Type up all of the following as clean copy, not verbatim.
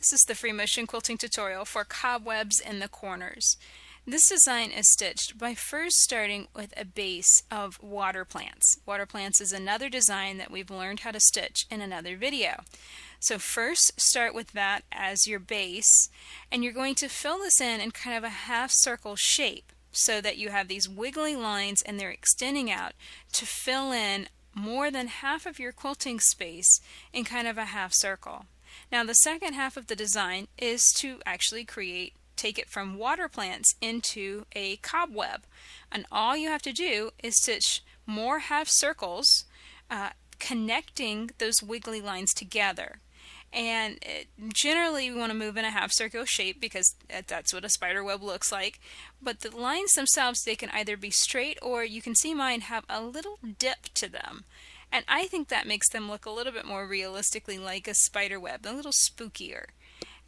This is the free motion quilting tutorial for cobwebs in the corners. This design is stitched by first starting with a base of water plants. Water plants is another design that we've learned how to stitch in another video. So first start with that as your base, and you're going to fill this in kind of a half circle shape so that you have these wiggly lines and they're extending out to fill in more than half of your quilting space in kind of a half circle. Now the second half of the design is to actually take it from water plants into a cobweb, and all you have to do is stitch more half circles connecting those wiggly lines together. And generally we want to move in a half circle shape because that's what a spider web looks like, but the lines themselves, they can either be straight or you can see mine have a little dip to them, and I think that makes them look a little bit more realistically like a spider web, a little spookier.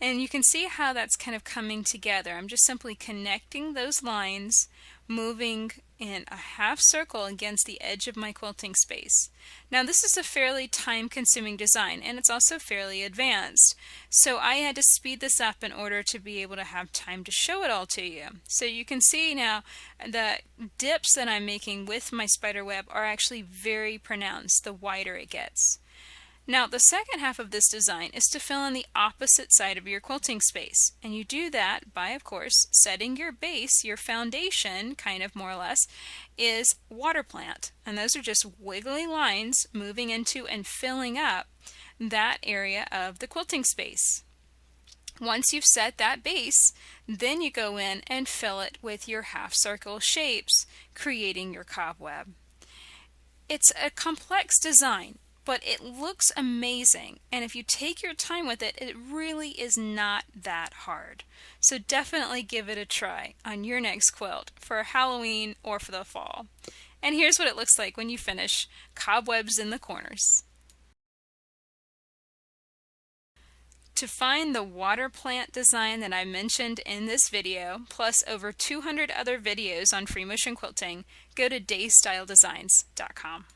And you can see how that's kind of coming together. I'm just simply connecting those lines, moving in a half circle against the edge of my quilting space. Now this is a fairly time-consuming design, and it's also fairly advanced. So I had to speed this up in order to be able to have time to show it all to you. So you can see now the dips that I'm making with my spider web are actually very pronounced the wider it gets. Now the second half of this design is to fill in the opposite side of your quilting space, and you do that by, of course, setting your base, your foundation, kind of more or less, is water plant, and those are just wiggly lines moving into and filling up that area of the quilting space. Once you've set that base, then you go in and fill it with your half circle shapes, creating your cobweb. It's a complex design, but it looks amazing, and if you take your time with it, it really is not that hard. So definitely give it a try on your next quilt for Halloween or for the fall. And here's what it looks like when you finish Cobwebs in the Corners. To find the water plant design that I mentioned in this video, plus over 200 other videos on free motion quilting, go to daystyledesigns.com.